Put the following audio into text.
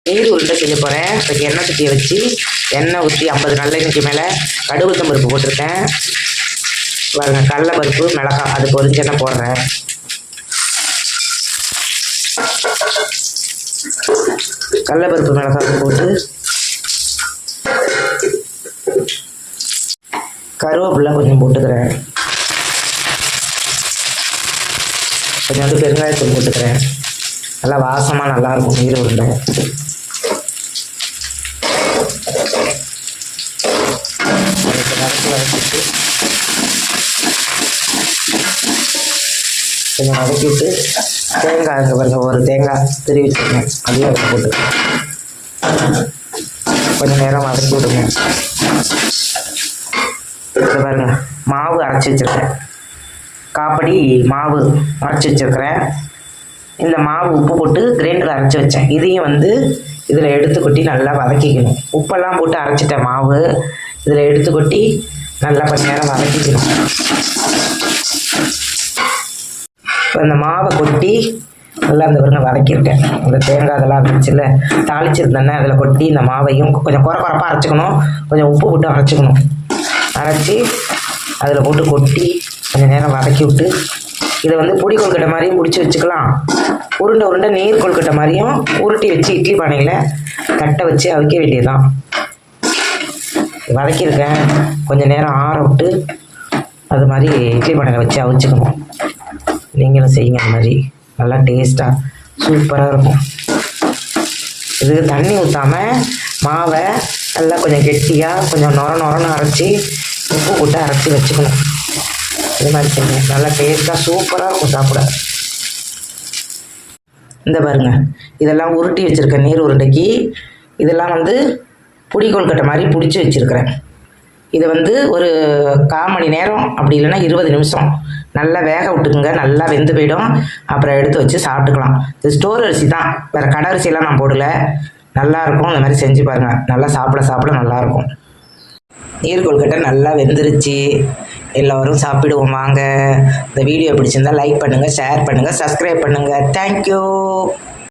நீர் உருண்டை செய்ய போகிறேன். அதுக்கு எண்ணெய் சட்டியை வச்சு எண்ணெய் ஊற்றி 50 நல்லெண்ணெய்க்கு மேலே கடுகு உளுத்தம் பருப்பு போட்டிருக்கேன். பாருங்க, கடலை பருப்பு மிளகாய் அது பொரிஞ்ச எண்ணெய் போடுறேன். கடலை பருப்பு மிளகாய் போட்டு கருவேப்பிலை கொஞ்சம் போட்டுக்கிறேன். கொஞ்சம் வந்து பெருங்காயத்தூள் போட்டுக்கிறேன். நல்லா வாசமாக நல்லாயிருக்கும் நீர் உருண்டை. கொஞ்சம் வதக்கிட்டு தேங்காய் இருக்க பாருங்க, ஒரு தேங்காய் திருவி வச்சுருக்கேன், அதையும் அதில் போட்டுக்கிறேன். கொஞ்சம் நேரம் வதக்கி விடுங்க. இதை பாருங்க, மாவு அரைச்சி வச்சுருக்கேன். காப்படி மாவு அரைச்சி வச்சுருக்கிறேன். இந்த மாவு உப்பு போட்டு கிரைண்டரில் அரைச்சி வச்சேன். இதையும் வந்து இதில் எடுத்து கொட்டி நல்லா வதக்கிக்கணும். உப்பெல்லாம் போட்டு அரைச்சிட்டேன் மாவு. இதில் எடுத்து கொட்டி நல்லா கொஞ்சம் நேரம் வதக்கிக்கணும். இப்போ இந்த மாவை கொட்டி நல்லா அந்த பாருங்க வதக்கியிருக்கேன். இந்த தேங்காய் அதெல்லாம் இருந்துச்சுல்ல, தாளிச்சிருந்தேன்னே அதில் கொட்டி இந்த மாவையும் கொஞ்சம் குறப்பாக அரைச்சிக்கணும். கொஞ்சம் உப்பு போட்டு அரைச்சிக்கணும். அரைச்சி அதில் போட்டு கொட்டி கொஞ்சம் நேரம் வதக்கி விட்டு இதை வந்து பொடி கொழுக்கட்டை மாதிரியும் பிடிச்சி வச்சுக்கலாம். உருண்டை நீர் கொழுக்கட்டை மாதிரியும் உருட்டி வச்சு இட்லி பானையில் தட்டை வச்சு அவிக்க வேண்டியதுதான். வதக்கியிருக்கேன். கொஞ்சம் நேரம் ஆற விட்டு அது மாதிரி இட்லி பானையில் வச்சு அவிச்சிக்கணும். நீங்களும் செய்யுங்க. அந்த மாதிரி நல்லா டேஸ்ட்டாக சூப்பராக இருக்கும். இது தண்ணி ஊற்றாமல் மாவை நல்லா கொஞ்சம் கெட்டியாக கொஞ்சம் நொரன்னு அரைச்சி உப்பு போட்டு அரைச்சி வச்சுக்கணும். இது மாதிரி செய்யுங்க. நல்லா டேஸ்ட்டாக சூப்பராக இருக்கும் சாப்பிட. இந்த பாருங்க, இதெல்லாம் உருட்டி வச்சுருக்கேன் நீர் உருண்டைக்கு. இதெல்லாம் வந்து புடி கொழுக்கட்டை மாதிரி பிடிச்சி வச்சுருக்கிறேன். இதை வந்து ஒரு 1/4 மணி நேரம் அப்படி இல்லைன்னா 20 நிமிஷம் நல்லா வேக விட்டுக்குங்க. நல்லா வெந்து போயிடும். அப்புறம் எடுத்து வச்சு சாப்பிட்டுக்கலாம். இது ஸ்டோர் அரிசி தான், வேறு கடை அரிசியெல்லாம் நான் போடலை. நல்லாயிருக்கும். இந்த மாதிரி செஞ்சு பாருங்கள். நல்லா சாப்பிட நல்லாயிருக்கும். நீர் கொழுக்கட்டை நல்லா வெந்துருச்சு. எல்லோரும் சாப்பிடுவோம் வாங்க. இந்த வீடியோ பிடிச்சிருந்தால் லைக் பண்ணுங்கள், ஷேர் பண்ணுங்கள், சப்ஸ்கிரைப் பண்ணுங்கள். தேங்க்யூ.